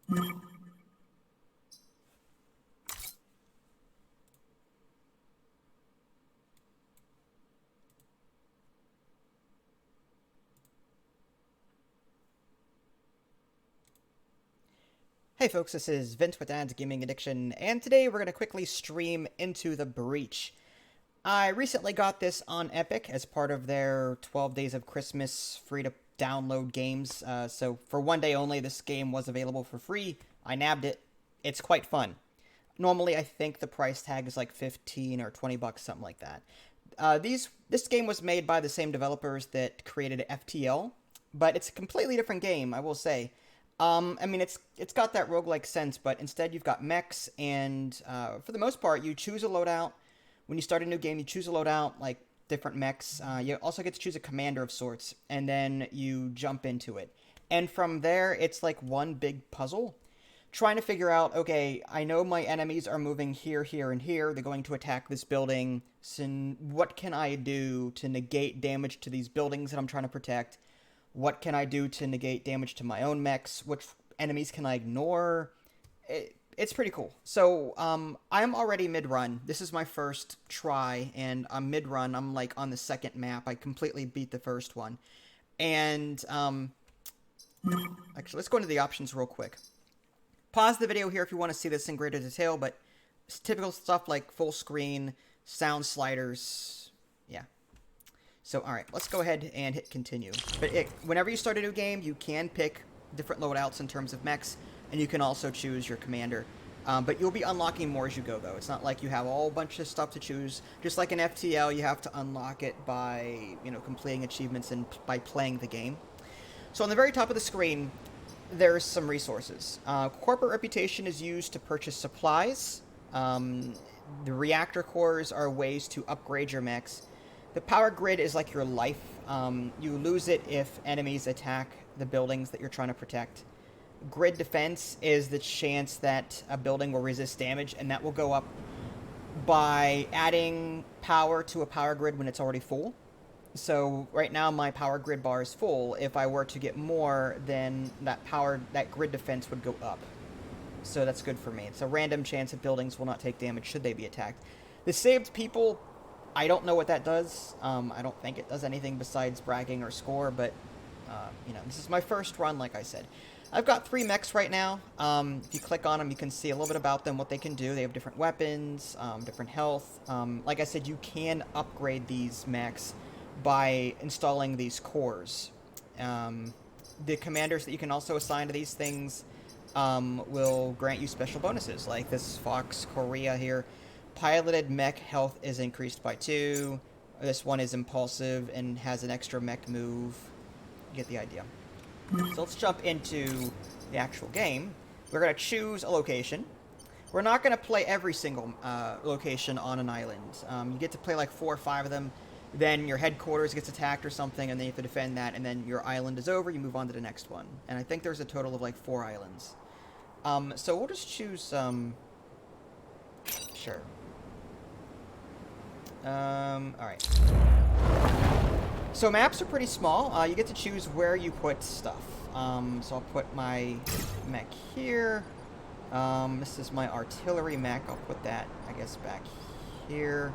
Hey folks, this is Vince with Dad's Gaming Addiction, and today we're going to quickly stream Into the Breach. I recently got this on Epic as part of their 12 Days of Christmas free-to-download games, so for one day only this game was available for free. I nabbed it. It's quite fun. Normally I think the price tag is like 15 or 20 bucks, something like that. This game was made by the same developers that created FTL, but it's a completely different game, I will say. I mean, it's got that roguelike sense, but instead you've got mechs, and for the most part, you choose a loadout. When you start a new game, you choose a loadout, like different mechs. You also get to choose a commander of sorts, and then you jump into it. And from there, it's like one big puzzle, trying to figure out, okay, I know my enemies are moving here, here, and here. They're going to attack this building. So what can I do to negate damage to these buildings that I'm trying to protect? What can I do to negate damage to my own mechs? Which enemies can I ignore? It's pretty cool. So, I'm already mid-run. This is my first try, and I'm mid-run. I'm, like, on the second map. I completely beat the first one. And, actually, let's go into the options real quick. Pause the video here if you want to see this in greater detail, but it's typical stuff like full screen, sound sliders, yeah. So, alright, let's go ahead and hit continue. But whenever you start a new game, you can pick different loadouts in terms of mechs, and you can also choose your commander. But you'll be unlocking more as you go, though. It's not like you have a whole bunch of stuff to choose. Just like in FTL, you have to unlock it by, completing achievements and by playing the game. So on the very top of the screen, there's some resources. Corporate reputation is used to purchase supplies. The reactor cores are ways to upgrade your mechs. The power grid is like your life. You lose it if enemies attack the buildings that you're trying to protect. Grid defense is the chance that a building will resist damage, and that will go up by adding power to a power grid when it's already full. So right now my power grid bar is full. If I were to get more, then that grid defense would go up. So that's good for me. It's a random chance that buildings will not take damage should they be attacked. The saved people, I don't know what that does. I don't think it does anything besides bragging or score, but, this is my first run, like I said. I've got 3 mechs right now. If you click on them, you can see a little bit about them, what they can do. They have different weapons, different health. Like I said, you can upgrade these mechs by installing these cores. The commanders that you can also assign to these things will grant you special bonuses, like this Fox Korea here. Piloted mech health is increased by 2. This one is impulsive and has an extra mech move. You get the idea. So let's jump into the actual game. We're going to choose a location. We're not going to play every single location on an island. You get to play like 4 or 5 of them. Then your headquarters gets attacked or something, and then you have to defend that, and then your island is over, you move on to the next one. And I think there's a total of like 4 islands. So we'll just choose, sure. Alright. So maps are pretty small. You get to choose where you put stuff. So I'll put my mech here. This is my artillery mech. I'll put that, I guess, back here.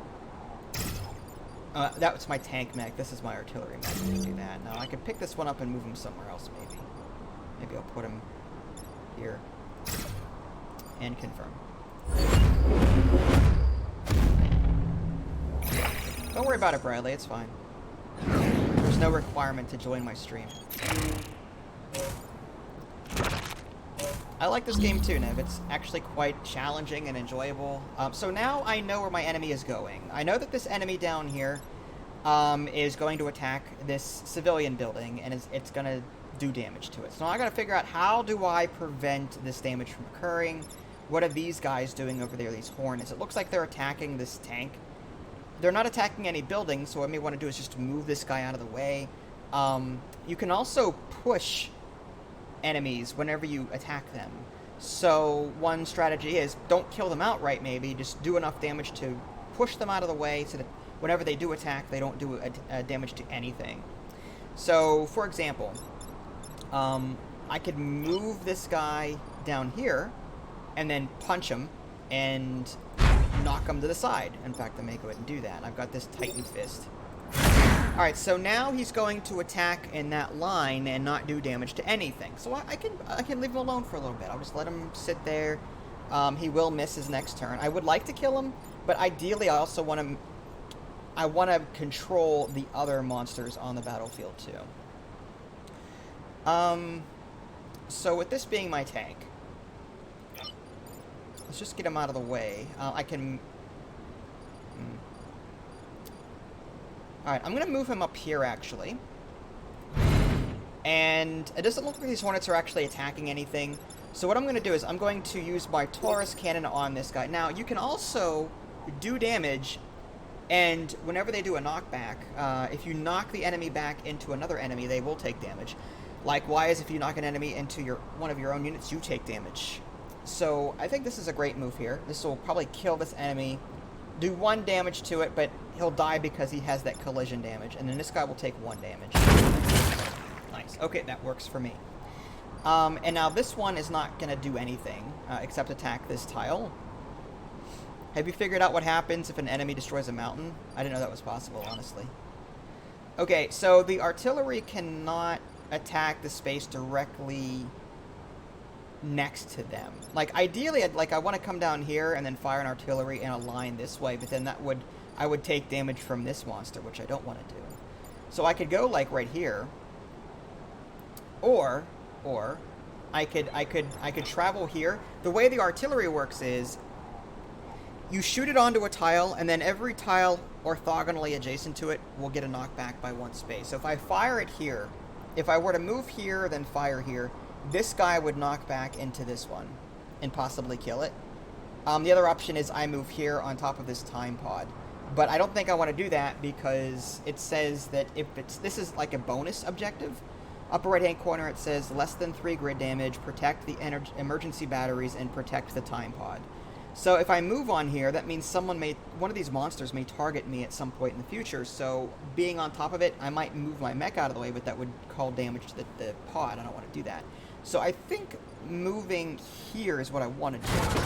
That was my tank mech. This is my artillery mech. I can do that. Now I can pick this one up and move him somewhere else, maybe. Maybe I'll put him here. And confirm. Don't worry about it, Bradley. It's fine. There's no requirement to join my stream. I like this game too, Nev. It's actually quite challenging and enjoyable. So now I know where my enemy is going. I know that this enemy down here is going to attack this civilian building, and it's going to do damage to it. So now I got to figure out, how do I prevent this damage from occurring? What are these guys doing over there, these Hornets? It looks like they're attacking this tank. They're not attacking any buildings, so what I may want to do is just move this guy out of the way. You can also push enemies whenever you attack them. So one strategy is, don't kill them outright maybe, just do enough damage to push them out of the way so that whenever they do attack, they don't do damage to anything. So, for example, I could move this guy down here and then punch him and knock him to the side. In fact, I may go ahead and do that. I've got this Titan Fist. Alright, so now he's going to attack in that line and not do damage to anything. So I can leave him alone for a little bit. I'll just let him sit there. He will miss his next turn. I would like to kill him, but ideally I also want to... I want to control the other monsters on the battlefield too. So with this being my tank, let's just get him out of the way. I can... Alright, I'm going to move him up here, actually. And it doesn't look like these Hornets are actually attacking anything. So what I'm going to do is I'm going to use my Taurus cannon on this guy. Now, you can also do damage, and whenever they do a knockback, if you knock the enemy back into another enemy, they will take damage. Likewise, if you knock an enemy into one of your own units, you take damage. So I think this is a great move here. This will probably kill this enemy, do 1 damage to it, but he'll die because he has that collision damage. And then this guy will take 1 damage. Nice. Okay, that works for me. And now this one is not going to do anything except attack this tile. Have you figured out what happens if an enemy destroys a mountain? I didn't know that was possible, honestly. Okay, so the artillery cannot attack the space directly next to them. Like, ideally, I want to come down here and then fire an artillery in a line this way, but then I would take damage from this monster, which I don't want to do. So I could go, like, right here, or I could travel here. The way the artillery works is you shoot it onto a tile, and then every tile orthogonally adjacent to it will get a knockback by 1 space. So if I fire it here, if I were to move here, then fire here, this guy would knock back into this one and possibly kill it. The other option is I move here on top of this time pod. But I don't think I want to do that because it says that if this is like a bonus objective. Upper right hand corner it says less than 3 grid damage, protect the emergency batteries, and protect the time pod. So if I move on here, that means one of these monsters may target me at some point in the future. So being on top of it, I might move my mech out of the way, but that would cause damage to the pod. I don't want to do that. So I think moving here is what I want to do.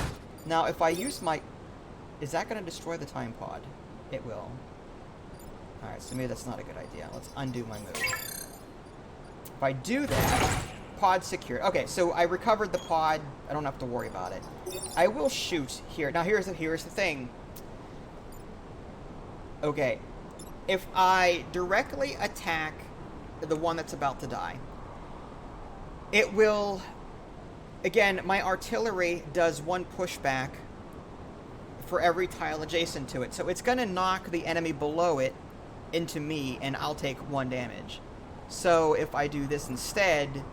Now, if I use my... Is that going to destroy the time pod? It will. Alright, so maybe that's not a good idea. Let's undo my move. If I do that, pod secured. Okay, so I recovered the pod. I don't have to worry about it. I will shoot here. Now, here's the thing. Okay. If I directly attack the one that's about to die, it will... Again, my artillery does 1 pushback for every tile adjacent to it. So it's going to knock the enemy below it into me, and I'll take 1 damage. So if I do this instead,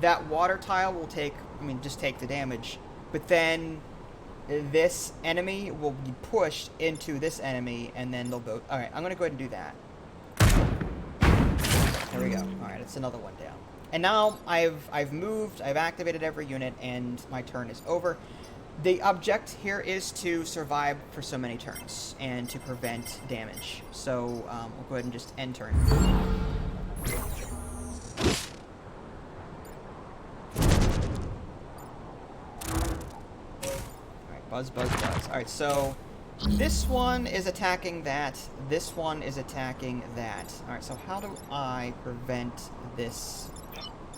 that water tile will just take the damage. But then this enemy will be pushed into this enemy, and then they'll both... Alright, I'm going to go ahead and do that. There we go. Alright, it's another one down. And now I've moved, I've activated every unit, and my turn is over. The object here is to survive for so many turns, and to prevent damage. So we'll go ahead and just end turn. Alright, buzz, buzz, buzz. Alright, so this one is attacking that. This one is attacking that. Alright, so how do I prevent this?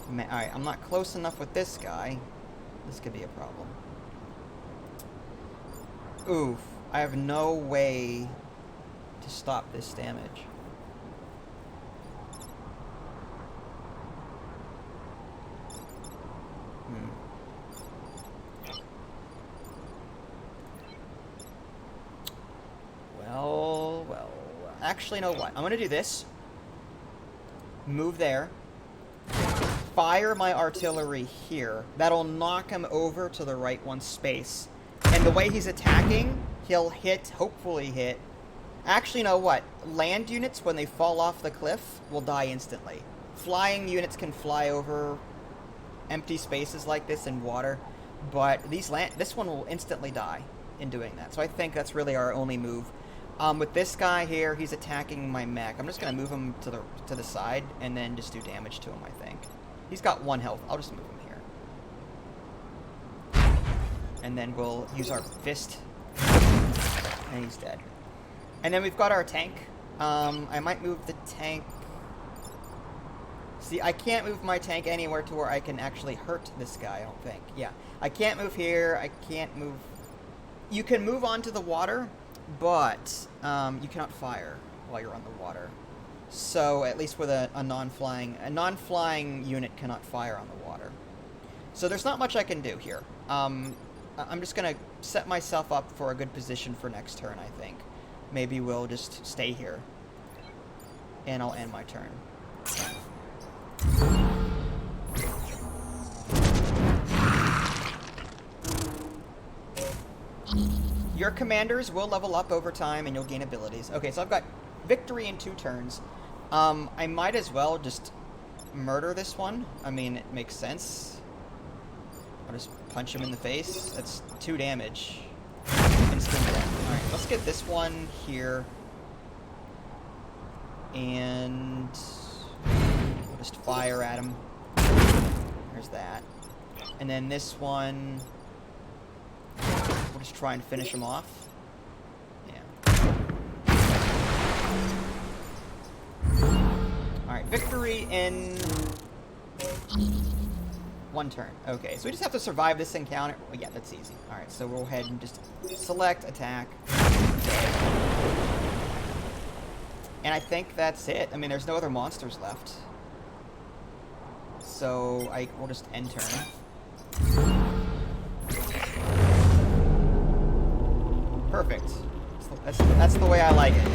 Alright, I'm not close enough with this guy. This could be a problem. Oof. I have no way to stop this damage. Well. Actually, you know what? I'm going to do this. Move there. Fire my artillery here. That'll knock him over to the right 1 space. And the way he's attacking, he'll hopefully hit. Actually, you know what? Land units, when they fall off the cliff, will die instantly. Flying units can fly over empty spaces like this in water, but this one will instantly die in doing that. So I think that's really our only move. With this guy here, he's attacking my mech. I'm just going to move him to the side and then just do damage to him, I think. He's got 1 health. I'll just move him here. And then we'll use our fist. And he's dead. And then we've got our tank. I might move the tank. See, I can't move my tank anywhere to where I can actually hurt this guy, I don't think. Yeah. I can't move here. I can't move... You can move onto the water, but you cannot fire while you're on the water. So, at least with a non-flying unit cannot fire on the water. So there's not much I can do here. I'm just going to set myself up for a good position for next turn, I think. Maybe we'll just stay here. And I'll end my turn. Your commanders will level up over time and you'll gain abilities. Okay, so I've got victory in 2 turns. I might as well just murder this one. I mean, it makes sense. I'll just punch him in the face. That's 2 damage. Instant death. Alright, let's get this one here. And we'll just fire at him. There's that. And then this one, we'll just try and finish him off. Yeah. Alright, victory in 1 turn. Okay, so we just have to survive this encounter. Well, yeah, that's easy. Alright, so we'll go ahead and just select, attack. And I think that's it. I mean, there's no other monsters left. So we'll just end turn. Perfect. That's the way I like it.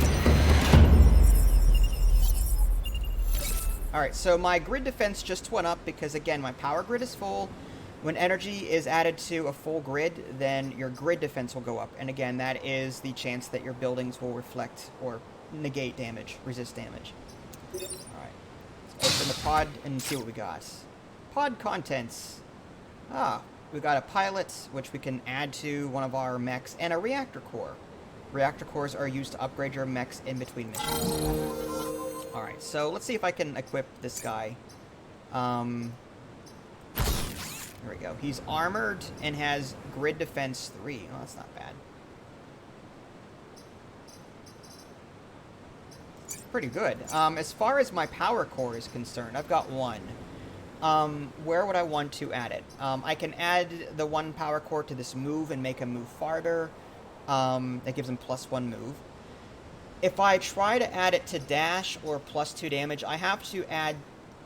Alright, so my grid defense just went up because, again, my power grid is full. When energy is added to a full grid, then your grid defense will go up. And again, that is the chance that your buildings will reflect or negate damage, resist damage. Alright, let's open the pod and see what we got. Pod contents. We got a pilot, which we can add to one of our mechs, and a reactor core. Reactor cores are used to upgrade your mechs in between missions. Alright, so let's see if I can equip this guy. There we go. He's armored and has grid defense 3. Oh, that's not bad. Pretty good. As far as my power core is concerned, I've got 1. Where would I want to add it? I can add the 1 power core to this move and make him move farther. That gives him +1 move. If I try to add it to dash or +2 damage, I have to add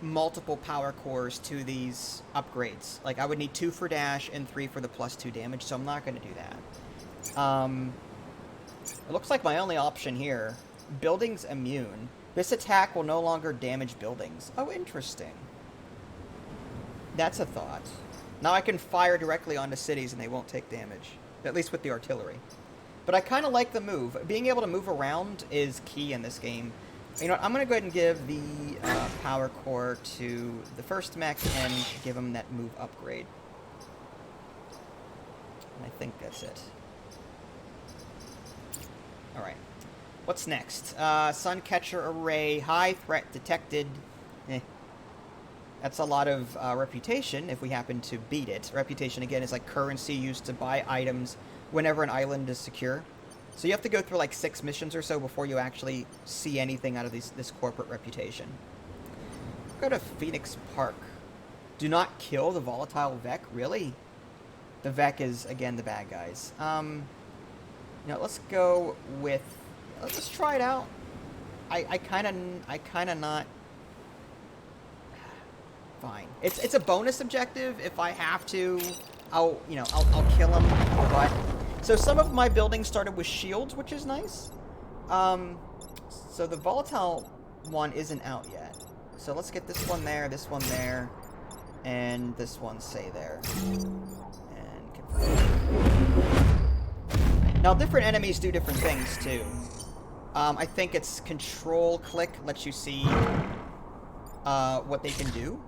multiple power cores to these upgrades. Like, I would need 2 for dash and 3 for the +2 damage, so I'm not going to do that. It looks like my only option here, buildings immune. This attack will no longer damage buildings. Oh, interesting. That's a thought. Now I can fire directly onto cities and they won't take damage. At least with the artillery. But I kind of like the move. Being able to move around is key in this game. You know what, I'm going to go ahead and give the power core to the first mech and give him that move upgrade. And I think that's it. Alright. What's next? Suncatcher Array, high threat detected. That's a lot of reputation if we happen to beat it. Reputation, again, is like currency used to buy items whenever an island is secure. So you have to go through like 6 missions or so before you actually see anything out of this corporate reputation. Go to Phoenix Park. Do not kill the volatile Vec? Really? The Vec is, again, the bad guys. Let's go with... Let's try it out. I kind of not... Fine. It's a bonus objective. If I have to, I'll kill him. But so some of my buildings started with shields, which is nice. So the volatile one isn't out yet. So let's get this one there, and this one say there. And confirm. Now different enemies do different things too. I think it's control click lets you see what they can do.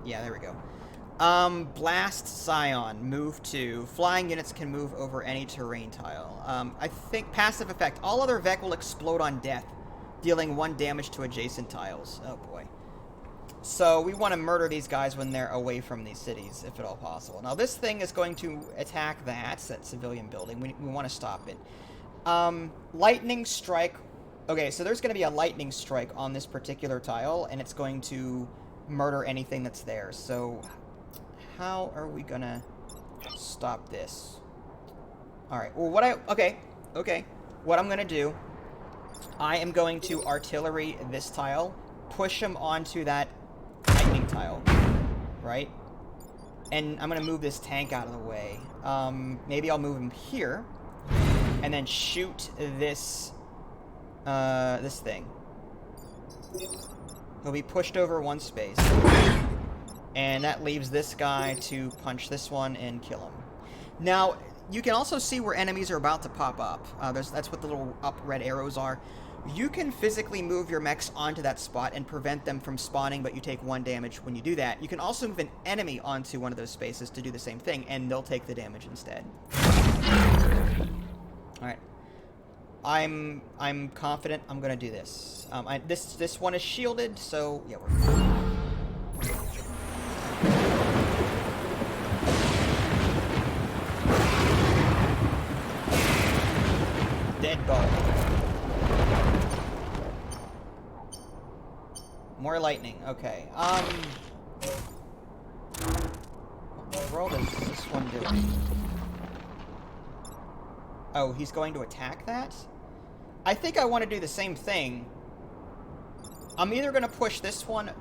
Yeah, there we go. Blast Scion, move 2. Flying units can move over any terrain tile. I think passive effect. All other Vec will explode on death, dealing 1 damage to adjacent tiles. Oh boy. So we want to murder these guys when they're away from these cities, if at all possible. Now this thing is going to attack that civilian building. We want to stop it. Lightning strike. Okay, so there's going to be a lightning strike on this particular tile, and it's going to murder anything that's there. So how are we going to stop this? Alright, well okay. What I'm going to do, I am going to artillery this tile, push him onto that lightning tile, right? And I'm going to move this tank out of the way. Maybe I'll move him here, and then shoot this, this thing. He'll be pushed over one space. And that leaves this guy to punch this one and kill him. Now, you can also see where enemies are about to pop up. That's what the little up red arrows are. You can physically move your mechs onto that spot and prevent them from spawning, but you take 1 damage when you do that. You can also move an enemy onto one of those spaces to do the same thing, and they'll take the damage instead. Alright. I'm confident I'm gonna do this. This one is shielded, so yeah, we're fine. Dead ball. More lightning. Okay. What in the world is this one doing? Oh, he's going to attack that? I think I want to do the same thing. I'm either going to push this one...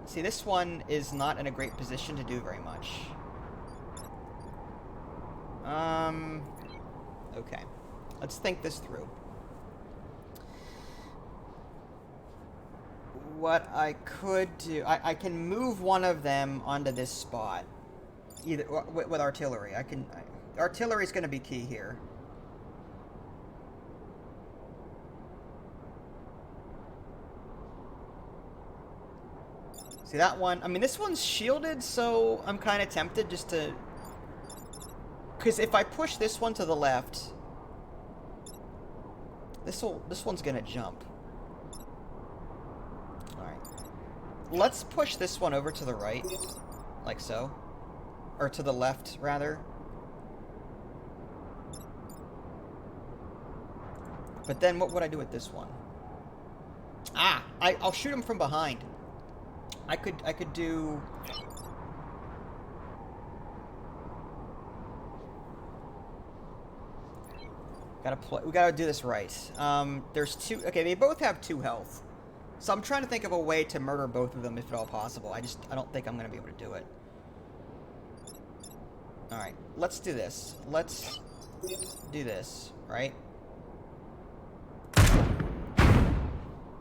See, this one is not in a great position to do very much. Okay. Let's think this through. What I could do... I can move one of them onto this spot. Either with artillery. Artillery's going to be key here. See that one? I mean, this one's shielded, so I'm kind of tempted just to... Because if I push this one to the left, this one's gonna jump. Alright. Let's push this one over to the right, like so. Or to the left, rather. But then what would I do with this one? Ah! I'll shoot him from behind. I could do... We gotta do this right. There's 2... Okay, they both have 2 health. So I'm trying to think of a way to murder both of them if at all possible. I don't think I'm gonna be able to do it. Alright, let's do this. Let's do this, right?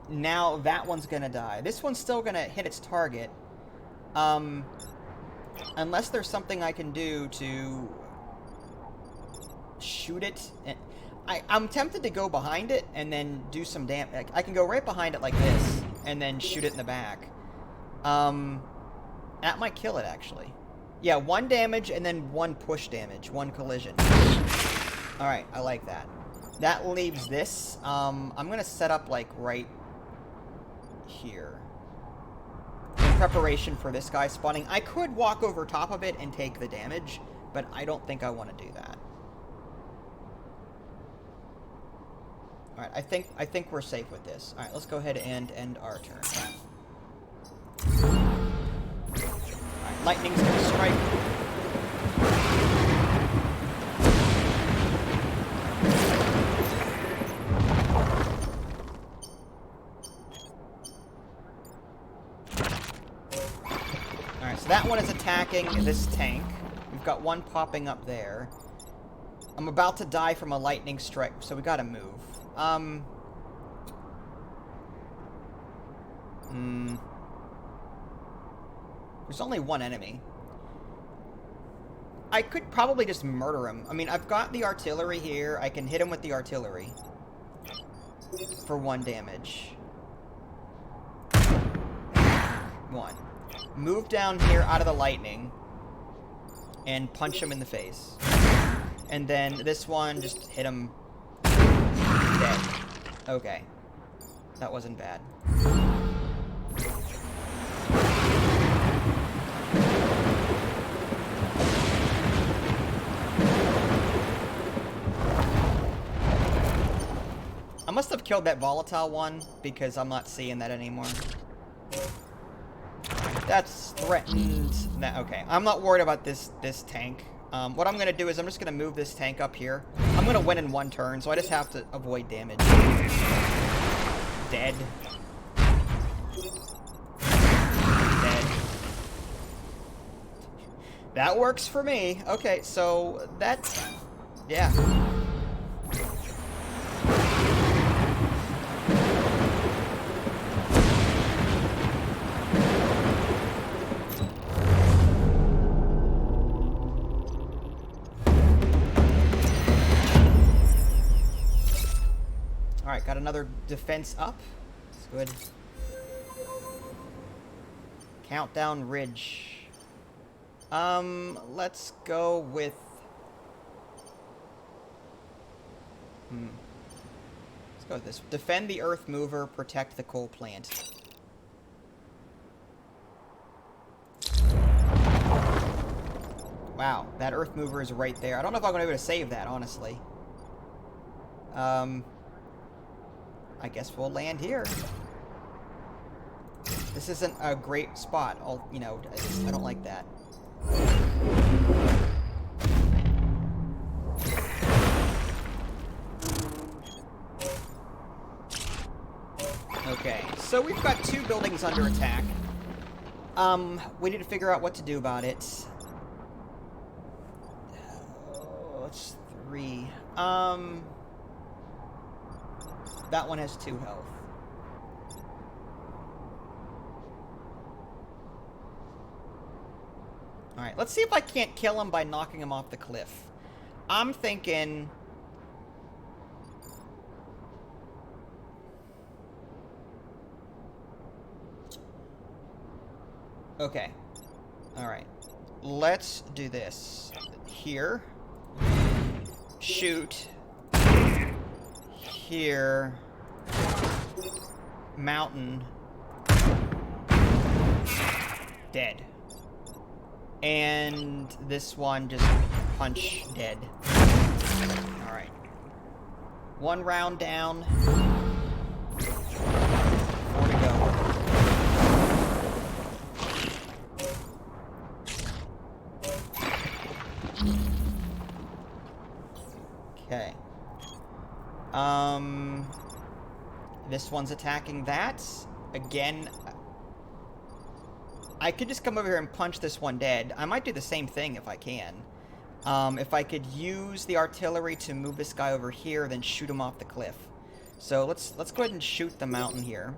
Now that one's gonna die. This one's still gonna hit its target. Unless there's something I can do to shoot it. I'm tempted to go behind it and then do some damage. I can go right behind it like this and then shoot it in the back. That might kill it, actually. Yeah, 1 damage and then 1 push damage. 1 collision. Alright, I like that. That leaves this. I'm going to set up, like, right here. In preparation for this guy spawning. I could walk over top of it and take the damage, but I don't think I want to do that. Alright, I think we're safe with this. Alright, let's go ahead and end our turn. Alright, lightning's gonna strike. Alright, so that one is attacking this tank. We've got one popping up there. I'm about to die from a lightning strike, so we gotta move. There's only 1 enemy. I could probably just murder him. I mean, I've got the artillery here. I can hit him with the artillery for 1 damage. 1. Move down here out of the lightning and punch him in the face. And then this one, just hit him. Dead. Okay. That wasn't bad. I must have killed that volatile one because I'm not seeing that anymore. That's threatened. Nah, okay, I'm not worried about this tank. What I'm gonna do is I'm just gonna move this tank up here. I'm gonna win in one turn, so I just have to avoid damage. Dead. Dead. That works for me. Okay, so that, yeah. Alright, got another defense up. That's good. Countdown Ridge. Let's go with... Let's go with this. Defend the Earth Mover, protect the coal plant. Wow, that Earth Mover is right there. I don't know if I'm going to be able to save that, honestly. I guess we'll land here. This isn't a great spot. You know, I don't like that. Okay, so we've got 2 buildings under attack. We need to figure out what to do about it. Oh, it's 3. That one has 2 health. Alright, let's see if I can't kill him by knocking him off the cliff. I'm thinking... Okay. Alright. Let's do this. Here. Shoot. Here. Mountain. Dead. And this one just punch dead. Alright. 1 round down. 4 to go. Okay. This one's attacking that. Again, I could just come over here and punch this one dead. I might do the same thing if I can. If I could use the artillery to move this guy over here, then shoot him off the cliff. So let's go ahead and shoot the mountain here.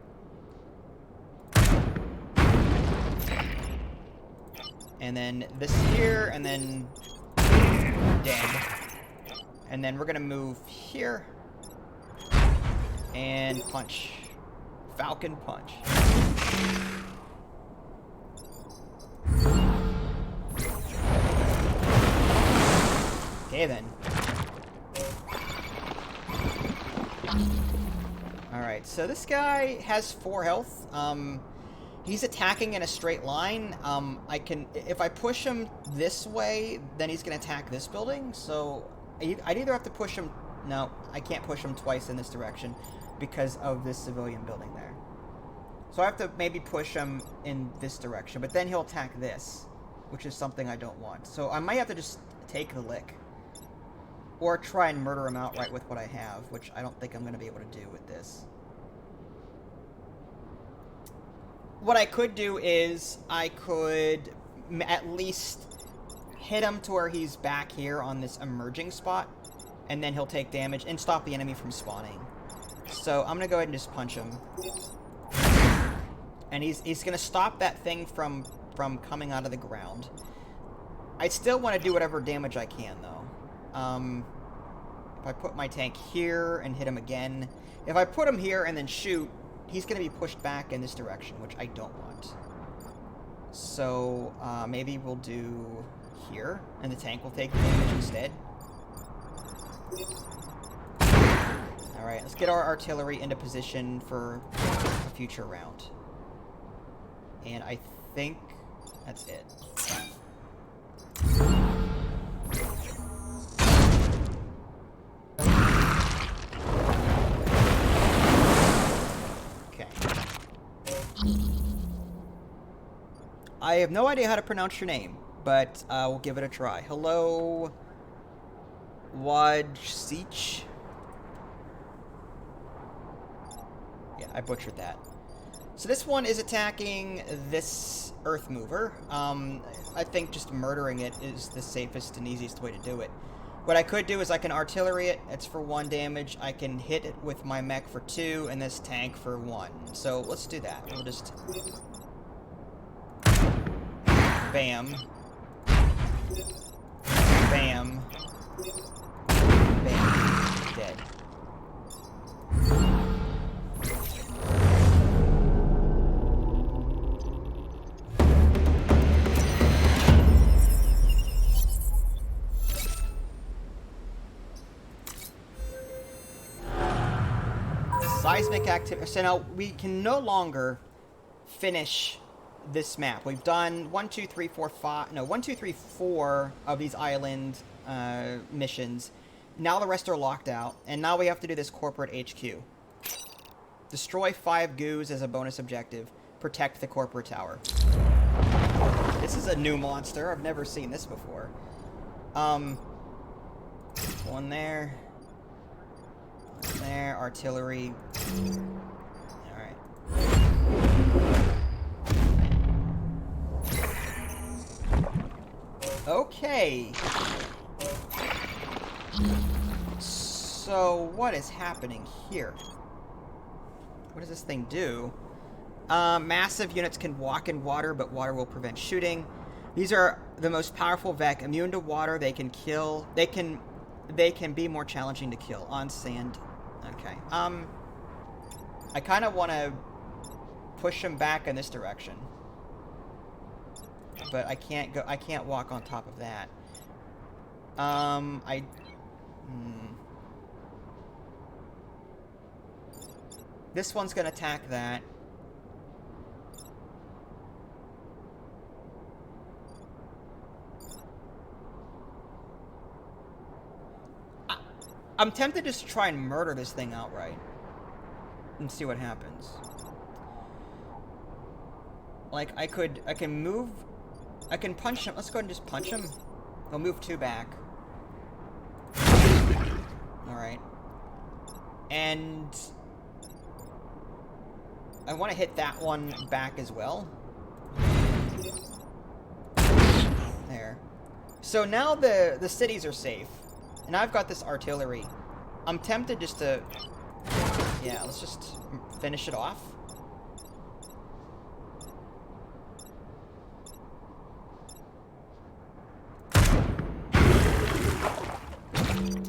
And then this here, and then dead. And then we're gonna move here. And punch. Falcon punch. Okay then. Alright, so this guy has 4 health. He's attacking in a straight line. If I push him this way, then he's gonna attack this building. So I'd either have to push him. No, I can't push him twice in this direction because of this civilian building there. So I have to maybe push him in this direction, but then he'll attack this, which is something I don't want. So I might have to just take the lick. Or try and murder him outright with what I have, which I don't think I'm going to be able to do with this. What I could do is I could at least hit him to where he's back here on this emerging spot, and then he'll take damage and stop the enemy from spawning. So I'm going to go ahead and just punch him. And he's going to stop that thing from coming out of the ground. I still want to do whatever damage I can, though. If I put my tank here and hit him again, if I put him here and then shoot, he's going to be pushed back in this direction, which I don't want. So, maybe we'll do here, and the tank will take the damage instead. Alright, Alright, let's get our artillery into position for a future round. And I think that's it. Okay. I have no idea how to pronounce your name, but we'll give it a try. Hello, Wajsich. Yeah, I butchered that. So this one is attacking this Earth Mover. I think just murdering it is the safest and easiest way to do it. What I could do is I can artillery it. It's for 1 damage. I can hit it with my mech for 2, and this tank for 1. So let's do that. We'll just... Bam. Bam. Bam. Dead. Seismic activity. So now we can no longer finish this map. We've done 1, 2, 3, 4, 5. No, 1, 2, 3, 4 of these island missions. Now the rest are locked out, and now we have to do this corporate HQ. Destroy 5 goos as a bonus objective. Protect the corporate tower. This is a new monster. I've never seen this before. One there. There, artillery. Alright. Okay. So, what is happening here? What does this thing do? Massive units can walk in water, but water will prevent shooting. These are the most powerful Vec. Immune to water, they can kill... They can be more challenging to kill. On sand... Okay. I kind of want to push him back in this direction. But I can't go... I can't walk on top of that. This one's going to attack that. I'm tempted just to try and murder this thing outright. And see what happens. Like, I can move... I can punch him. Let's go ahead and just punch him. He'll move 2 back. Alright. And... I want to hit that one back as well. There. So now the cities are safe. And I've got this artillery. I'm tempted just to... Yeah, let's just finish it off.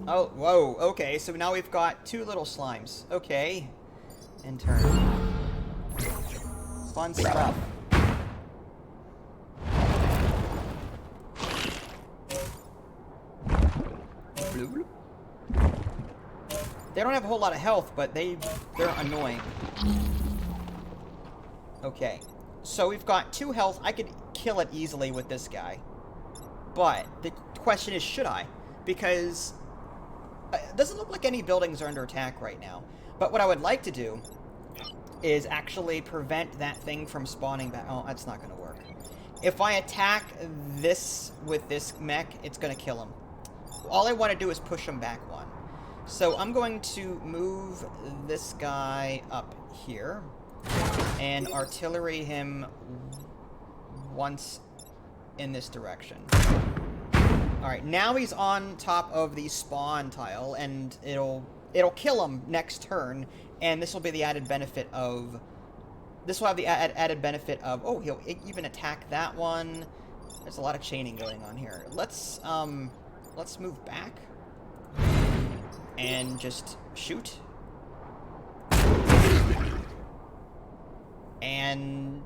Oh, whoa, okay, so now we've got 2 little slimes. Okay. In turn. Fun stuff. They don't have a whole lot of health, but they're annoying. Okay. So we've got 2 health. I could kill it easily with this guy. But the question is, should I? Because it doesn't look like any buildings are under attack right now. But what I would like to do is actually prevent that thing from spawning back. Oh, that's not going to work. If I attack this with this mech, it's going to kill him. All I want to do is push him back 1. So I'm going to move this guy up here and artillery him once in this direction. Alright, now he's on top of the spawn tile, and it'll kill him next turn, and this will be the added benefit of... This will have the added benefit of... Oh, he'll even attack that one. There's a lot of chaining going on here. Let's move back. And just shoot. And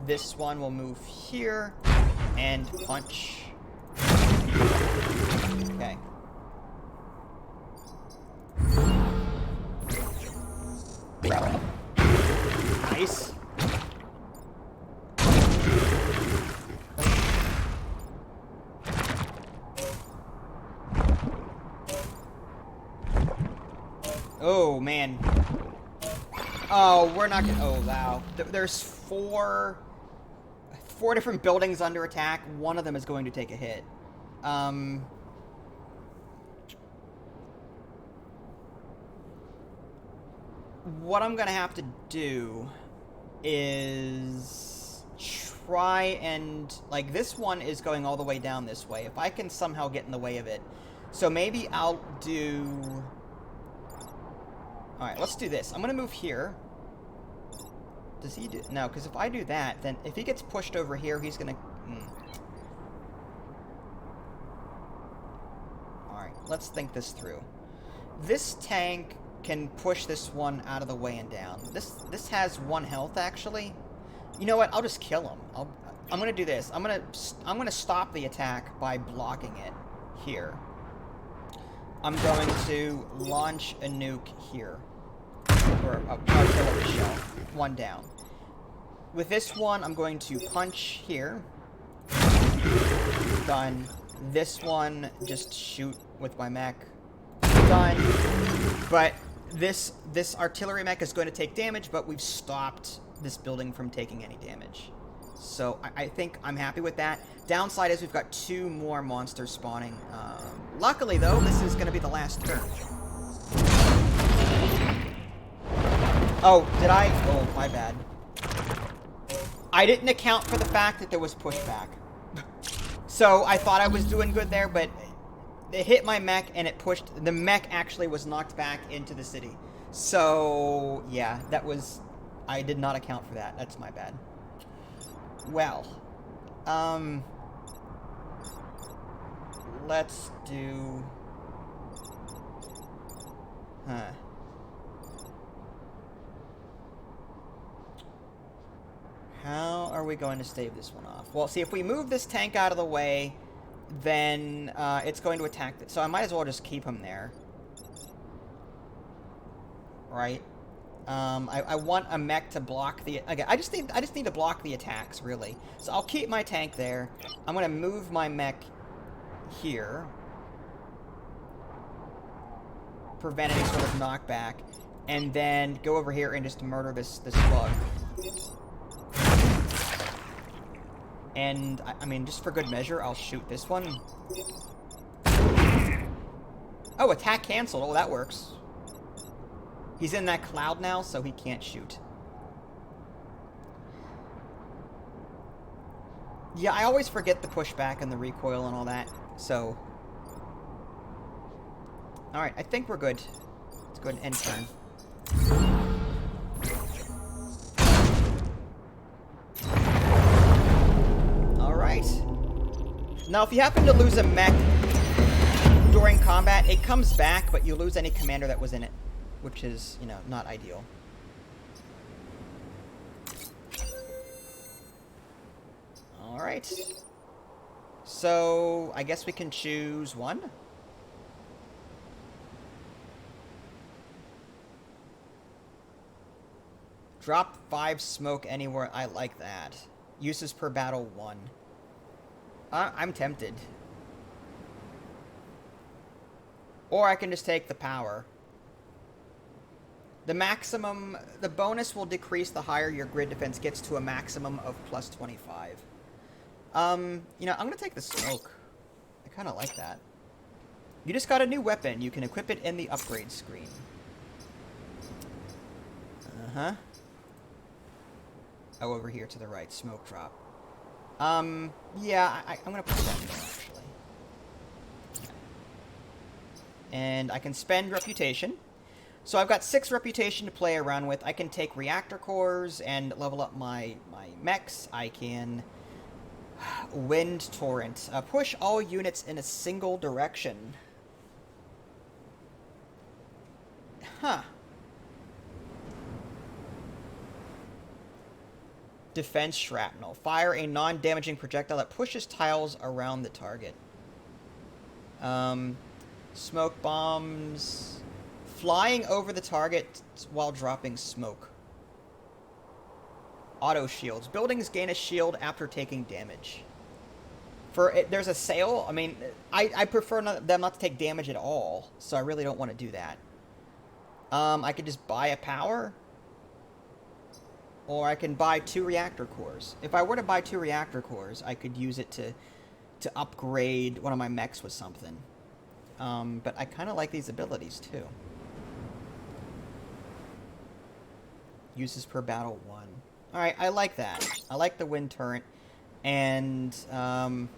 this one will move here and punch. Okay. Increase. Oh, man. Oh, we're not gonna... Oh, wow. There's four different buildings under attack. One of them is going to take a hit. What I'm gonna have to do is try and... Like, this one is going all the way down this way. If I can somehow get in the way of it. So maybe I'll do... Alright, let's do this. I'm gonna move here. Does he do... No, because if I do that, then if he gets pushed over here, he's gonna... Alright, let's think this through. This tank can push this one out of the way and down. This has 1 health, actually. You know what? I'll just kill him. I'm gonna do this. I'm gonna stop the attack by blocking it here. I'm going to launch a nuke here. Or a artillery shell. 1 down. With this one, I'm going to punch here. Done. This one, just shoot with my mech. Done. But this artillery mech is going to take damage, but we've stopped this building from taking any damage. So I think I'm happy with that. Downside is we've got 2 more monsters spawning. Luckily, though, this is going to be the last turn. Oh, did I? Oh, my bad. I didn't account for the fact that there was pushback. So I thought I was doing good there, but it hit my mech and it pushed... The mech actually was knocked back into the city. So, yeah, that was... I did not account for that. That's my bad. Well, let's do... How are we going to stave this one off? Well, see, if we move this tank out of the way, then it's going to attack it. So I might as well just keep him there. Right? I want a mech to block the... Okay, I just need to block the attacks, really. So I'll keep my tank there. I'm going to move my mech here. Prevent any sort of knockback. And then go over here and just murder this bug. And, I mean, just for good measure, I'll shoot this one. Oh, attack canceled. Oh, that works. He's in that cloud now, so he can't shoot. Yeah, I always forget the pushback and the recoil and all that, so... Alright, I think we're good. Let's go ahead and end turn. Now, if you happen to lose a mech during combat, it comes back, but you lose any commander that was in it, which is, you know, not ideal. Alright. So, I guess we can choose one. Drop 5 smoke anywhere. I like that. Uses per battle 1. I'm tempted. Or I can just take the power. The maximum... The bonus will decrease the higher your grid defense gets to a maximum of plus 25. You know, I'm gonna take the smoke. I kind of like that. You just got a new weapon. You can equip it in the upgrade screen. Uh-huh. Oh, over here to the right. Smoke drop. Yeah, I'm gonna put that in there, actually. And I can spend reputation. So I've got 6 reputation to play around with. I can take reactor cores and level up my mechs. I can... Wind torrent. Push all units in a single direction. Huh. Defense shrapnel. Fire a non-damaging projectile that pushes tiles around the target. Smoke bombs. Flying over the target while dropping smoke. Auto shields. Buildings gain a shield after taking damage. There's a sale. I mean, I prefer them not to take damage at all, so I really don't want to do that. I could just buy a power, or I can buy 2 reactor cores. If I were to buy 2 reactor cores, I could use it to upgrade one of my mechs with something. But I kind of like these abilities too. Uses per battle 1. All right, I like that. I like the wind turret, and I don't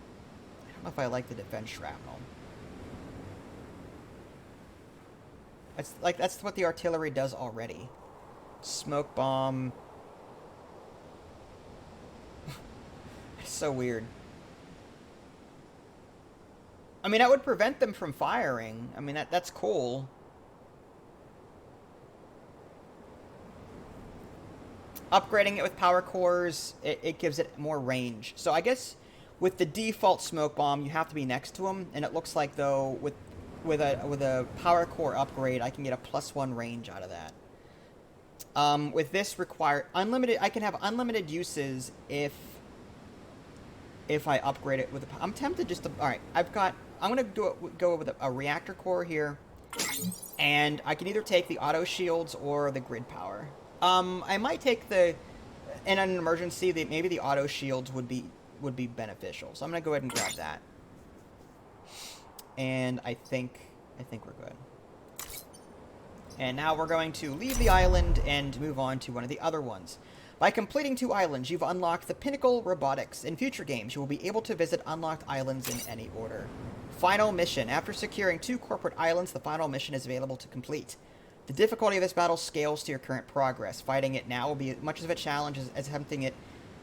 know if I like the defense shrapnel. That's what the artillery does already. Smoke bomb. It's so weird. I mean, that would prevent them from firing. I mean, that's cool. Upgrading it with power cores, it gives it more range. So I guess with the default smoke bomb, you have to be next to them, and it looks like though with a power core upgrade, I can get a +1 range out of that. With this require unlimited, I can have unlimited uses if I upgrade it with I'm tempted just to, all right, I'm going to go with a reactor core here, and I can either take the auto shields or the grid power. I might take in an emergency, maybe the auto shields would be beneficial. So I'm going to go ahead and grab that. And I think we're good. And now we're going to leave the island and move on to one of the other ones. By completing 2 islands, you've unlocked the Pinnacle Robotics. In future games, you will be able to visit unlocked islands in any order. Final mission. After securing 2 corporate islands, the final mission is available to complete. The difficulty of this battle scales to your current progress. Fighting it now will be as much of a challenge as attempting it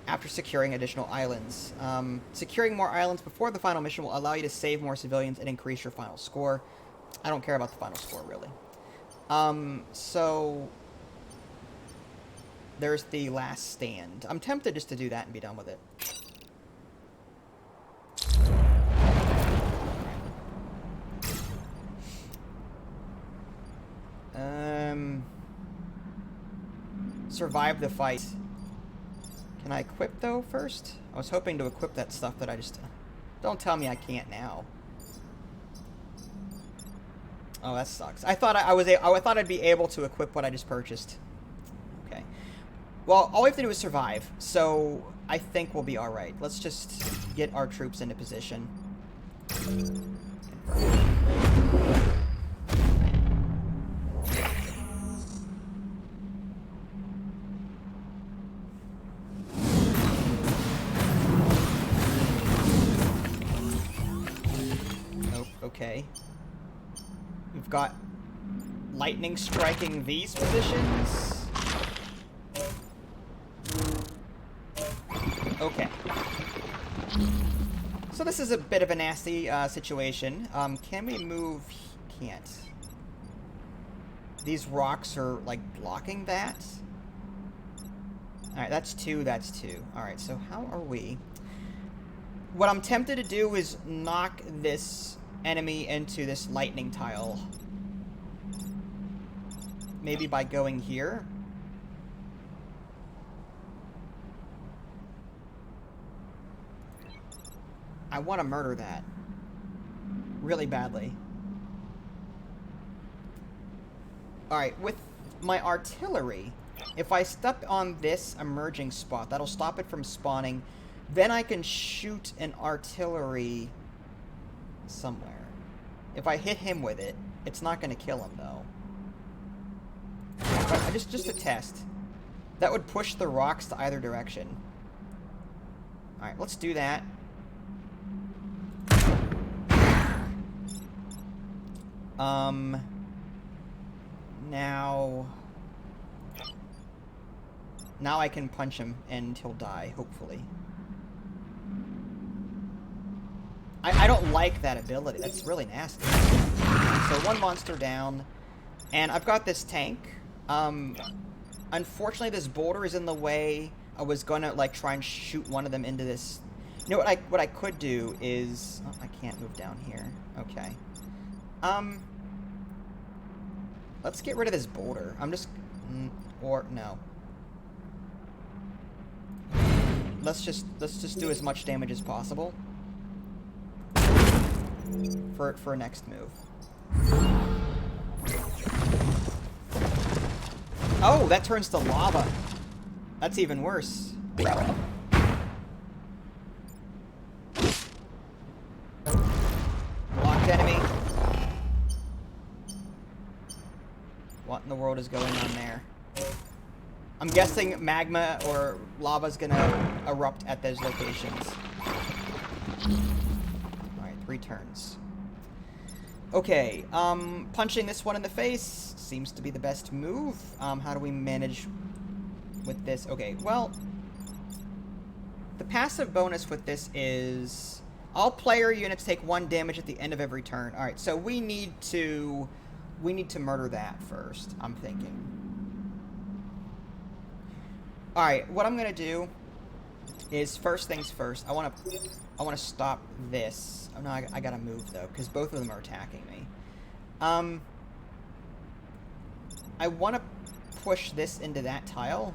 after securing additional islands. Securing more islands before the final mission will allow you to save more civilians and increase your final score. I don't care about the final score, really. So there's the last stand. I'm tempted just to do that and be done with it. Survive the fight. Can I equip, though, first? I was hoping to equip that stuff that I just... Don't tell me I can't now. Oh, that sucks. I thought I thought I'd be able to equip what I just purchased. Okay. Well, all we have to do is survive, so I think we'll be alright. Let's just get our troops into position. Okay. We've got lightning striking these positions. Okay. So this is a bit of a nasty situation. Can we move? Can't. These rocks are, like, blocking that. Alright, that's 2, that's 2. Alright, so how are we? What I'm tempted to do is knock this enemy into this lightning tile. Maybe by going here. I want to murder that really badly. Alright, with my artillery, if I step on this emerging spot, that'll stop it from spawning. Then I can shoot an artillery somewhere. If I hit him with it, it's not going to kill him, though. But just a test. That would push the rocks to either direction. Alright, let's do that. Now I can punch him and he'll die, hopefully. I don't like that ability. That's really nasty. So 1 monster down. And I've got this tank. Unfortunately, this boulder is in the way. I was gonna, like, try and shoot one of them into this. You know what I could do is... Oh, I can't move down here. Okay. Let's get rid of this boulder. I'm just... Or, no. let's just do as much damage as possible for a next move. Oh, that turns to lava. That's even worse. Locked enemy. What in the world is going on there? I'm guessing magma or lava's gonna erupt at those locations. Alright, 3 turns. Okay, punching this one in the face seems to be the best move. How do we manage with this? Okay, well, the passive bonus with this is all player units take 1 damage at the end of every turn. Alright, so we need to murder that first, I'm thinking. Alright, what I'm gonna do is first things first. I wanna stop this. Oh no, I gotta move though, because both of them are attacking me. I wanna push this into that tile.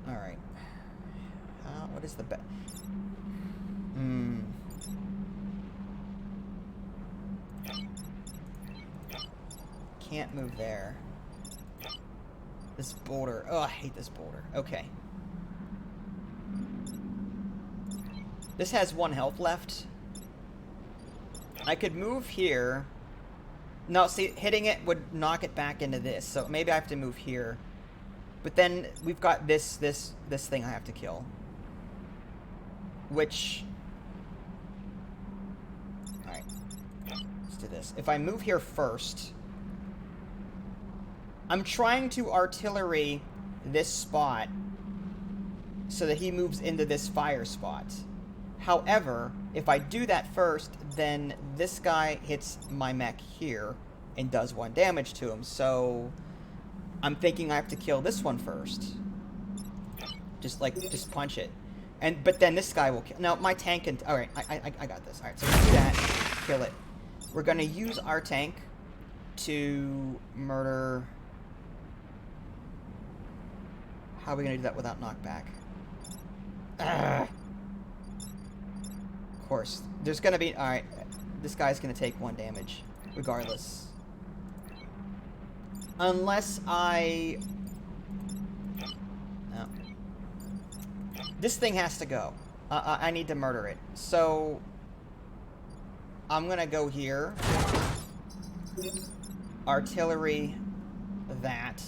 Alright. What is the best? Can't move there. This boulder. Oh, I hate this boulder. Okay. This has 1 health left. I could move here. No, see, hitting it would knock it back into this. So maybe I have to move here. But then we've got this thing I have to kill. Which... Alright. Let's do this. If I move here first... I'm trying to artillery this spot so that he moves into this fire spot. However, if I do that first, then this guy hits my mech here and does 1 damage to him. So I'm thinking I have to kill this one first. Just punch it. But then this guy will kill. No, my tank can... Alright, I got this. Alright, so we do that. Kill it. We're going to use our tank to murder... How are we going to do that without knockback? Ugh. Of course. There's going to be... Alright, this guy's going to take 1 damage. Regardless. Unless I... No. This thing has to go. I need to murder it. So... I'm going to go here. Artillery that.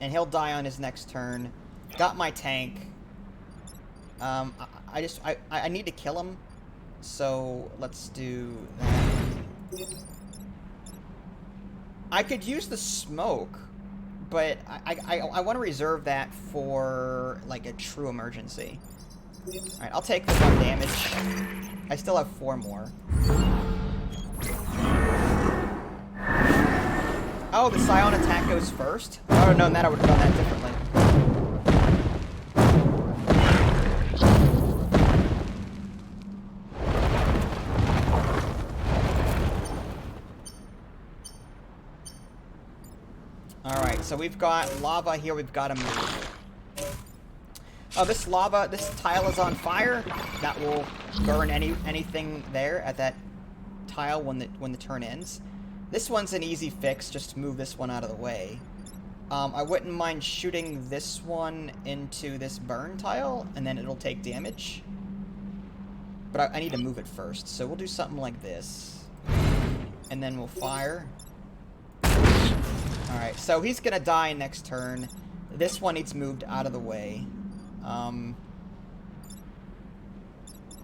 And he'll die on his next turn. Got my tank. I need to kill him. So let's do that. I could use the smoke, but I want to reserve that for like a true emergency. Alright, I'll take the 1 damage. I still have 4 more. Oh, the Scion attack goes first? If I would have known that, I would have done that differently. Alright, so we've got lava here, we've got to move. Oh, this tile is on fire. That will burn anything there at that tile when the turn ends. This one's an easy fix, just move this one out of the way. I wouldn't mind shooting this one into this burn tile, and then it'll take damage. But I need to move it first, so we'll do something like this. And then we'll fire. Alright, so he's gonna die next turn. This one needs moved out of the way.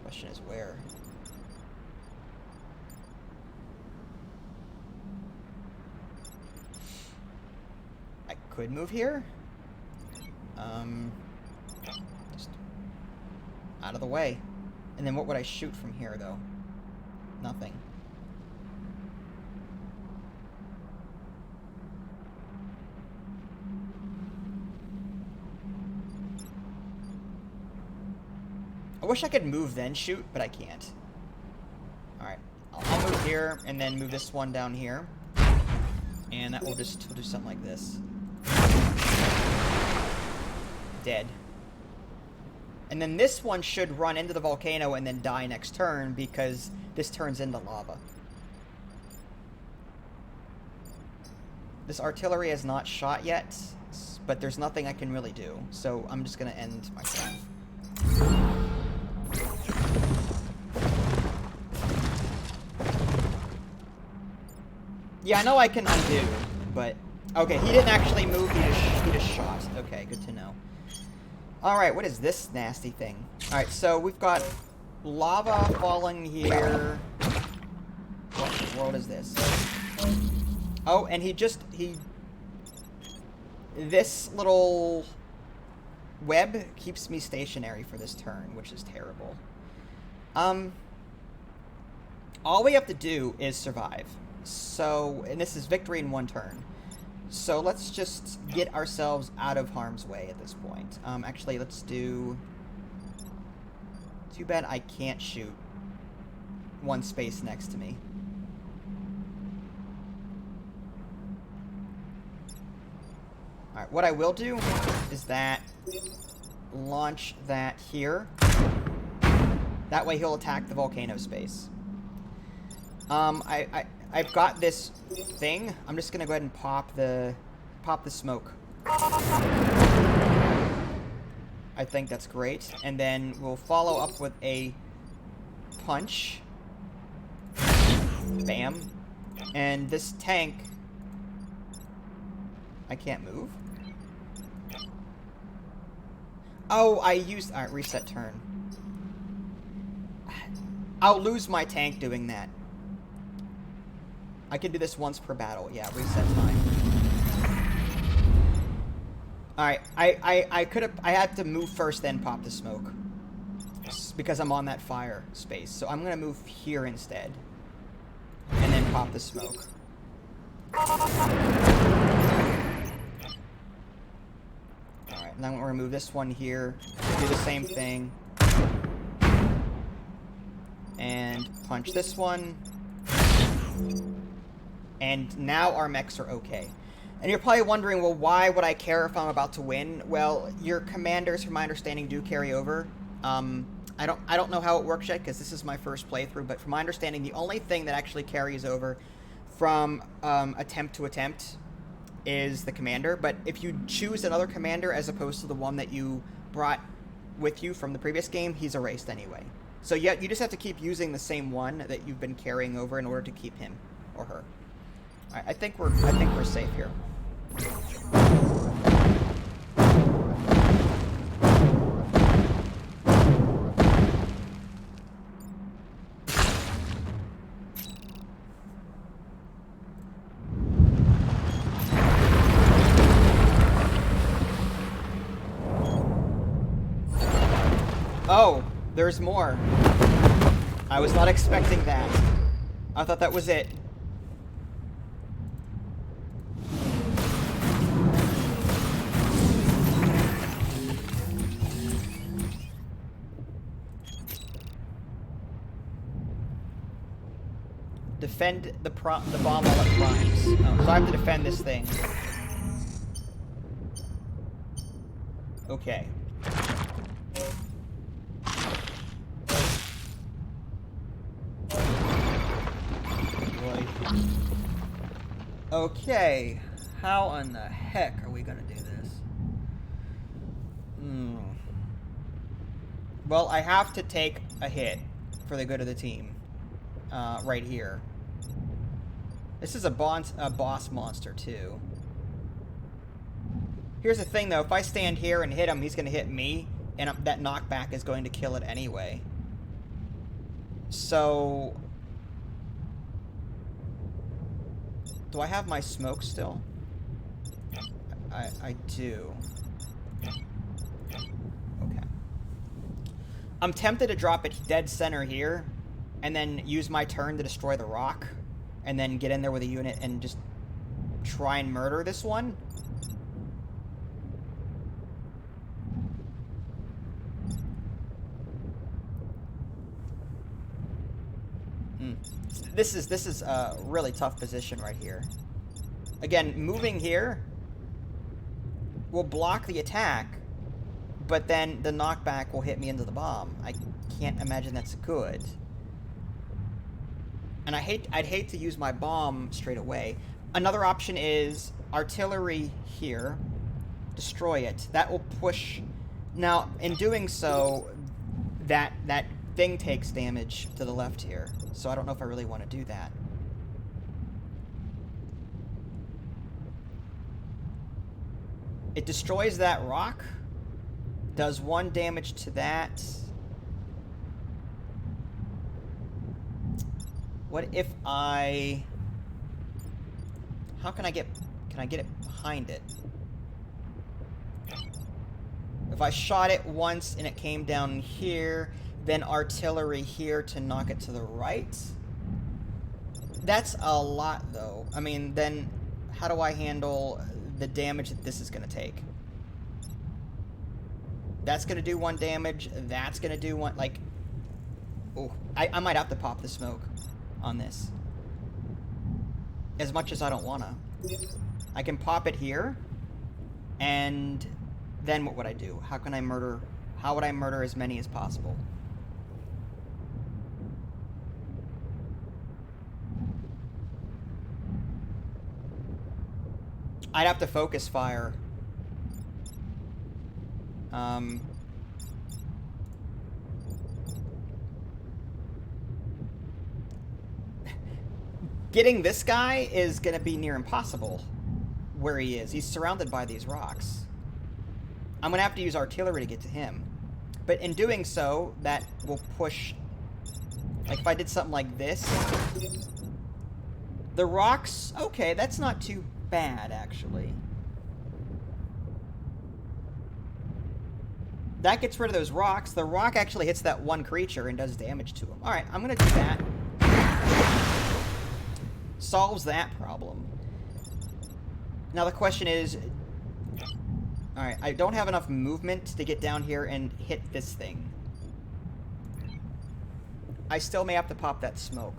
Question is where? I could move here. Just out of the way. And then what would I shoot from here, though? Nothing. I wish I could move then shoot, but I can't. Alright. I'll here, and then move this one down here. And that will just, we'll do something like this. Dead. And then this one should run into the volcano and then die next turn, because this turns into lava. This artillery has not shot yet, but there's nothing I can really do. So I'm just going to end my turn. Yeah, I know I can undo, but... Okay, he didn't actually move, he just shot. Okay, good to know. Alright, what is this nasty thing? Alright, so we've got lava falling here. What in the world is this? Oh, and this little web keeps me stationary for this turn, which is terrible. All we have to do is survive. So, and this is victory in one turn. So let's just get ourselves out of harm's way at this point. Actually, let's do... Too bad I can't shoot one space next to me. Alright, what I will do is that launch that here. That way he'll attack the volcano space. I've got this thing. I'm just gonna go ahead and pop the smoke. I think that's great. And then we'll follow up with a punch. Bam. And this tank... I can't move. Oh, I used... Alright, reset turn. I'll lose my tank doing that. I can do this once per battle. Yeah, reset time. Alright, I had to move first, then pop the smoke. Because I'm on that fire space. So I'm gonna move here instead. And then pop the smoke. Alright, now we'll remove this one here. Do the same thing. And punch this one. And now our mechs are okay. And you're probably wondering, well, why would I care if I'm about to win? Well, your commanders, from my understanding, do carry over. I don't know how it works yet, because this is my first playthrough, but from my understanding, the only thing that actually carries over from attempt to attempt is the commander. But if you choose another commander as opposed to the one that you brought with you from the previous game, he's erased anyway. So yeah, you just have to keep using the same one that you've been carrying over in order to keep him or her. All right, I think we're safe here. Oh, there's more. I was not expecting that. I thought that was it. Defend the bomb while it primes. Oh, so I have to defend this thing. Okay. Okay, how in the heck are we gonna do this? Well, I have to take a hit for the good of the team. Right here. This is a boss monster, too. Here's the thing, though. If I stand here and hit him, he's gonna hit me, and that knockback is going to kill it anyway. So... do I have my smoke still? I do. Okay. I'm tempted to drop it dead center here, and then use my turn to destroy the rock, and then get in there with a unit and just try and murder this one. This is a really tough position right here. Again, moving here will block the attack, but then the knockback will hit me into the bomb. I can't imagine that's good. And I'd hate to use my bomb straight away. Another option is artillery here. Destroy it. That will push. Now, in doing so, that thing takes damage to the left here. So I don't know if I really want to do that. It destroys that rock. Does 1 damage to that. What if I... How can I get it behind it? If I shot it once and it came down here, then artillery here to knock it to the right? That's a lot, though. I mean, then how do I handle the damage that this is going to take? That's going to do 1 damage. That's going to do 1... Like... Oh, I might have to pop the smoke on this. As much as I don't want to. I can pop it here. And then what would I do? How can I murder... How would I murder as many as possible? I'd have to focus fire. Getting this guy is going to be near impossible where he is. He's surrounded by these rocks. I'm going to have to use artillery to get to him. But in doing so, that will push... Like, if I did something like this... The rocks... Okay, that's not too bad, actually. That gets rid of those rocks. The rock actually hits that one creature and does damage to him. Alright, I'm going to do that. Solves that problem. Now the question is... Alright, I don't have enough movement to get down here and hit this thing. I still may have to pop that smoke.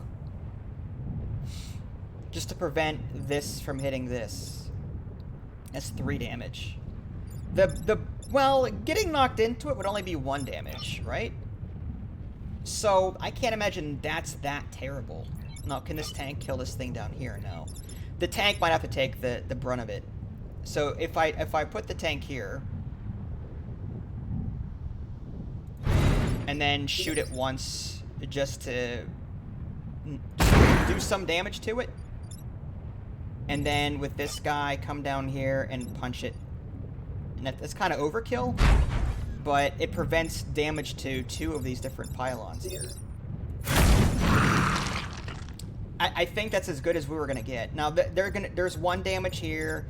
Just to prevent this from hitting this. That's 3 damage. Well, getting knocked into it would only be 1 damage, right? So, I can't imagine that's that terrible. Now, can this tank kill this thing down here? No. The tank might have to take the brunt of it. So, if I put the tank here... And then shoot it once just to do some damage to it. And then with this guy, come down here and punch it. And that's kind of overkill, but it prevents damage to 2 of these different pylons here. I think that's as good as we were going to get. Now, there's 1 damage here.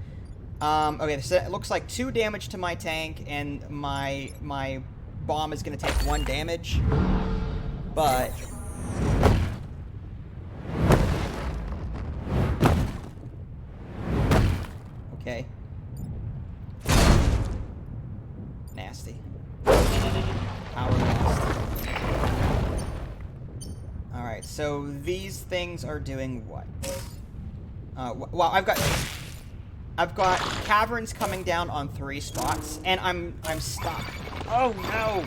Okay, so it looks like 2 damage to my tank, and my bomb is going to take 1 damage. But... Okay. Nasty. Power lost. Alright, so these things are doing what? Well, I've got caverns coming down on 3 spots, and I'm stuck. Oh no!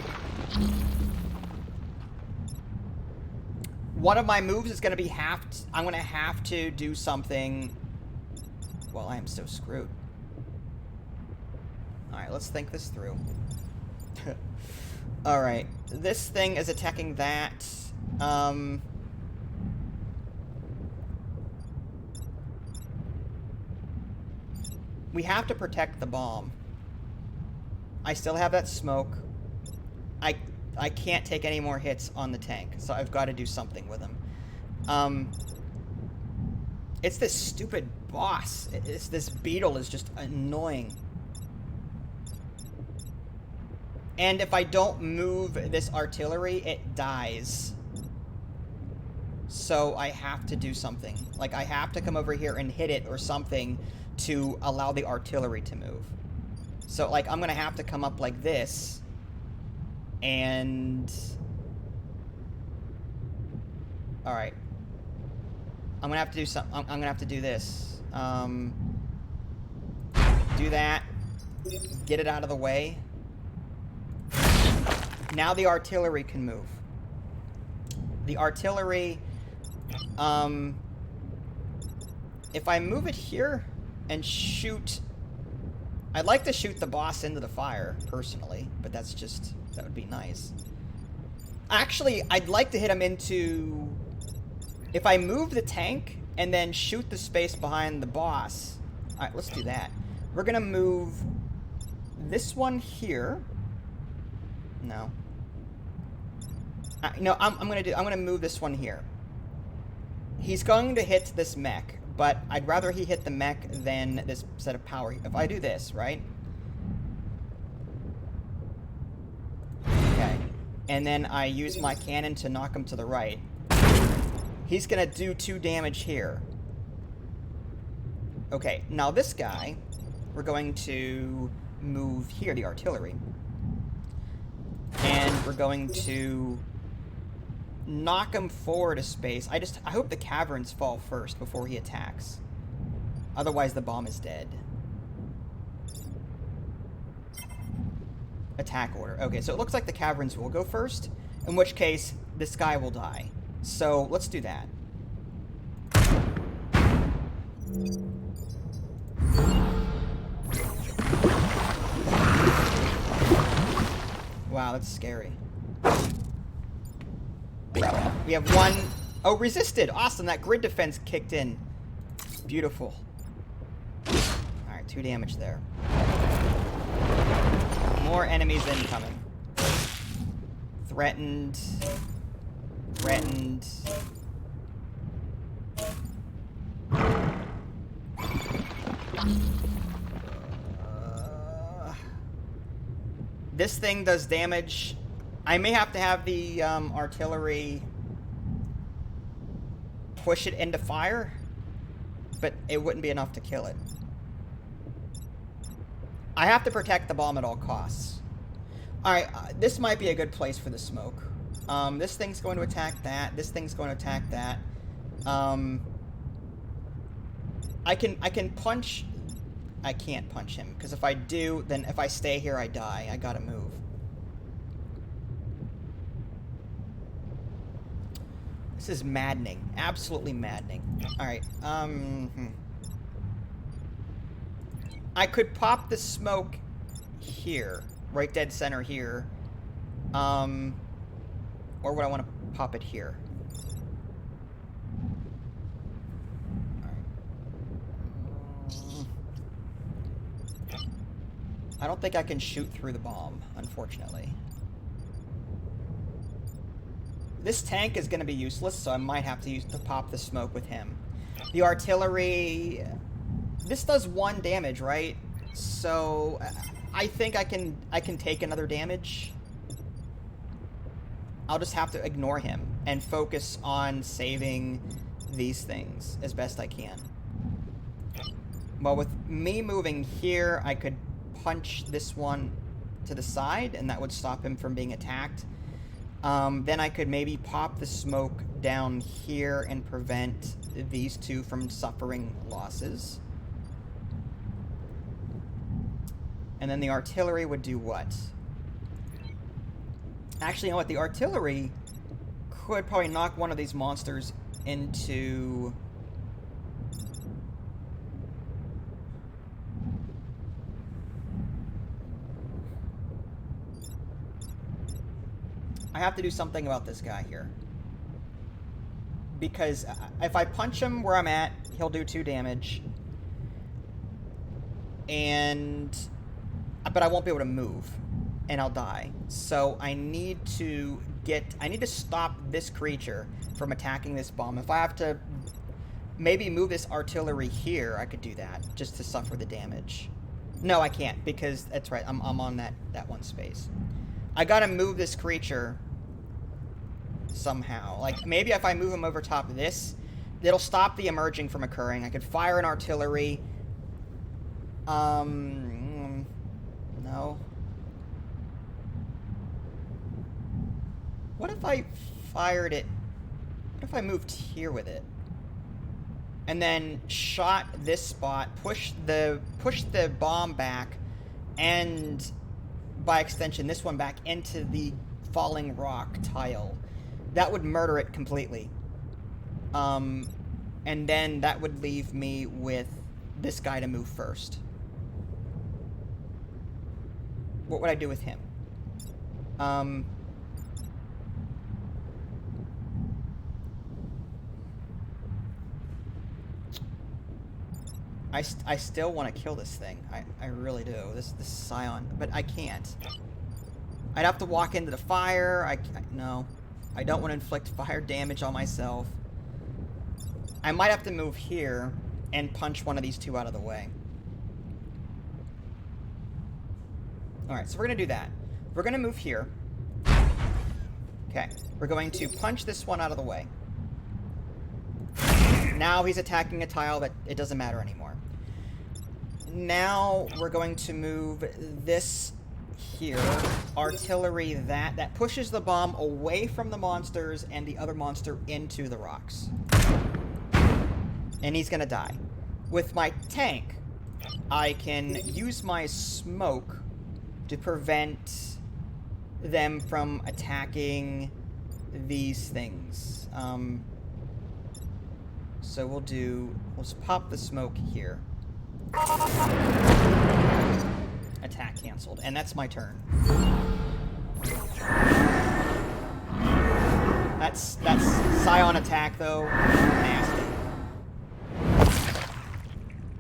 One of my moves is going to be I'm going to have to do something. Well, I am so screwed. Alright, let's think this through. Alright, this thing is attacking that. We have to protect the bomb. I still have that smoke. I can't take any more hits on the tank, so I've got to do something with him. It's this stupid boss. This beetle is just annoying. And if I don't move this artillery, it dies. So I have to do something. Like, I have to come over here and hit it or something to allow the artillery to move. So, like, I'm going to have to come up like this. And... Alright. I'm gonna have to do something. I'm gonna have to do this. Do that. Get it out of the way. Now the artillery can move. The artillery, if I move it here and shoot... I'd like to shoot the boss into the fire, personally, but that's just... that would be nice. Actually, I'd like to hit him into... If I move the tank and then shoot the space behind the boss... Alright, let's do that. We're gonna move this one here. No. No, I'm gonna move this one here. He's going to hit this mech, but I'd rather he hit the mech than this set of power. If I do this, right? Okay. And then I use my cannon to knock him to the right. He's gonna do 2 damage here. Okay, now this guy, we're going to move here, the artillery. And we're going to knock him forward a space. I hope the caverns fall first before he attacks. Otherwise the bomb is dead. Attack order. Okay, so it looks like the caverns will go first, in which case this guy will die. So let's do that. Wow, that's scary. We have one... Oh, resisted! Awesome, that grid defense kicked in. Beautiful. Alright, 2 damage there. More enemies incoming. Threatened. Threatened. This thing does damage. I may have to have the artillery push it into fire, but it wouldn't be enough to kill it. I have to protect the bomb at all costs. Alright, this might be a good place for the smoke. This thing's going to attack that. This thing's going to attack that. I can punch... I can't punch him, because if I do, then if I stay here, I die. I gotta move. This is maddening. Absolutely maddening. Alright, I could pop the smoke here. Right dead center here. Or would I want to pop it here? I don't think I can shoot through the bomb, unfortunately. This tank is going to be useless, so I might have to use to pop the smoke with him. The artillery... This does 1 damage, right? So I think I can take another damage. I'll just have to ignore him and focus on saving these things as best I can. Well, with me moving here, I could punch this one to the side, and that would stop him from being attacked. Then I could maybe pop the smoke down here and prevent these two from suffering losses. And then the artillery would do what? Actually, you know what? The artillery could probably knock one of these monsters into... I have to do something about this guy here. Because if I punch him where I'm at, he'll do 2 damage. But I won't be able to move. And I'll die. So I need to stop this creature from attacking this bomb. If I have to maybe move this artillery here, I could do that. Just to suffer the damage. No, I can't. Because, that's right, I'm on that one space. I gotta move this creature somehow. Like, maybe if I move him over top of this, it'll stop the emerging from occurring. I could fire an artillery. No. What if I fired it? What if I moved here with it? and then shot this spot, push the bomb back, and by extension this one back into the falling rock tile, that would murder it completely. And then that would leave me with this guy to move first. What would I do with him? I still want to kill this thing. I really do. This Scion, but I can't. I'd have to walk into the fire. No. I don't want to inflict fire damage on myself. I might have to move here and punch one of these two out of the way. Alright, so we're going to do that. We're going to move here. Okay. We're going to punch this one out of the way. Now he's attacking a tile that it doesn't matter anymore. Now we're going to move this here. Artillery that pushes the bomb away from the monsters and the other monster into the rocks. And he's going to die. With my tank, I can use my smoke to prevent them from attacking these things. So we'll just pop the smoke here. Attack canceled, and that's my turn. That's Scion attack though. Nasty.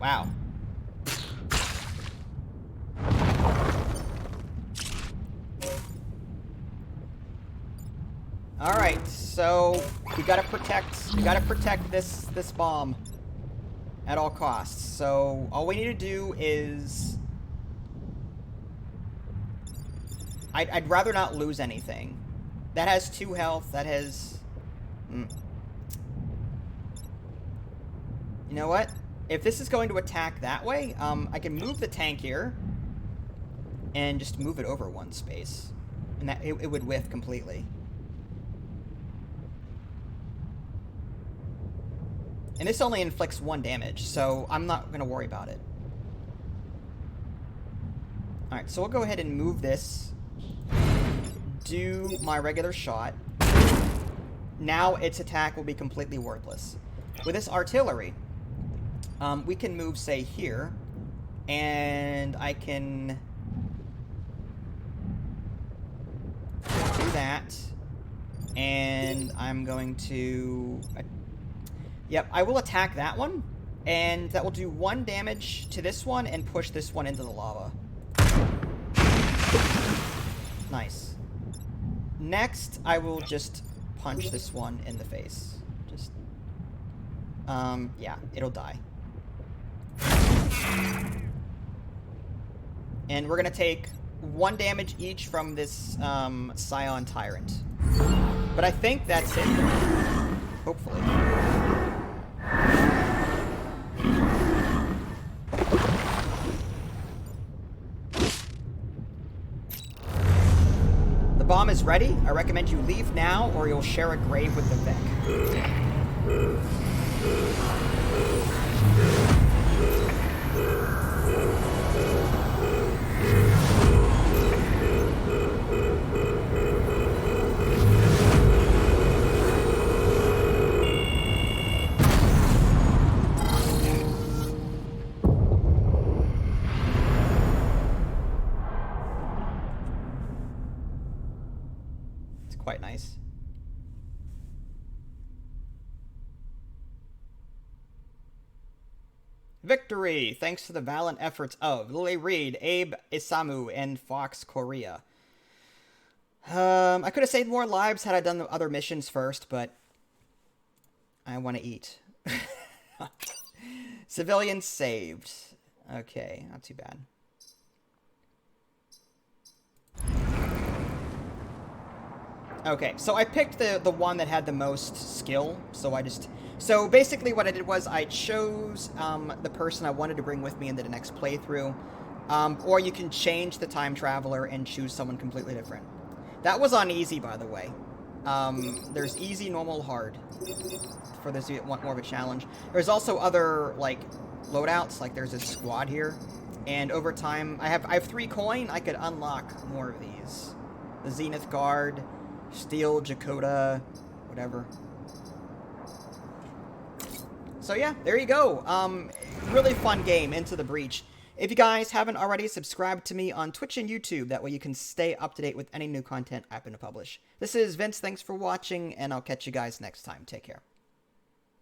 Wow. All right, so we gotta protect this bomb at all costs. So all we need to do is, I'd rather not lose anything. That has 2 health. That has. You know what? If this is going to attack that way, I can move the tank here and just move it over 1 space, and that it would whiff completely. And this only inflicts 1 damage, so I'm not going to worry about it. Alright, so we'll go ahead and move this. Do my regular shot. Now its attack will be completely worthless. With this artillery, we can move, say, here. And I can do that. And I'm going to... Yep, I will attack that one, and that will do 1 damage to this one and push this one into the lava. Nice. Next, I will just punch this one in the face. Just, yeah, it'll die. And we're gonna take 1 damage each from this, Scion Tyrant. But I think that's it. Hopefully. The bomb is ready. I recommend you leave now, or you'll share a grave with the Vec. Quite nice. Victory! Thanks to the valiant efforts of Lily Reed, Abe Isamu, and Fox Korea. I could have saved more lives had I done the other missions first, but I want to eat. Civilians saved. Okay, not too bad. Okay, so I picked the one that had the most skill, so basically what I did was I chose the person I wanted to bring with me into the next playthrough, or you can change the time traveler and choose someone completely different. That was on easy, by the way. There's easy, normal, hard. For those who want more of a challenge. There's also other, like, loadouts. Like, there's a squad here. And over time, I have 3 coin. I could unlock more of these. The Zenith Guard, Steel, Jakota, whatever. So yeah, there you go. Really fun game, Into the Breach. If you guys haven't already, subscribe to me on Twitch and YouTube. That way you can stay up to date with any new content I happen to publish. This is Vince. Thanks for watching, and I'll catch you guys next time. Take care.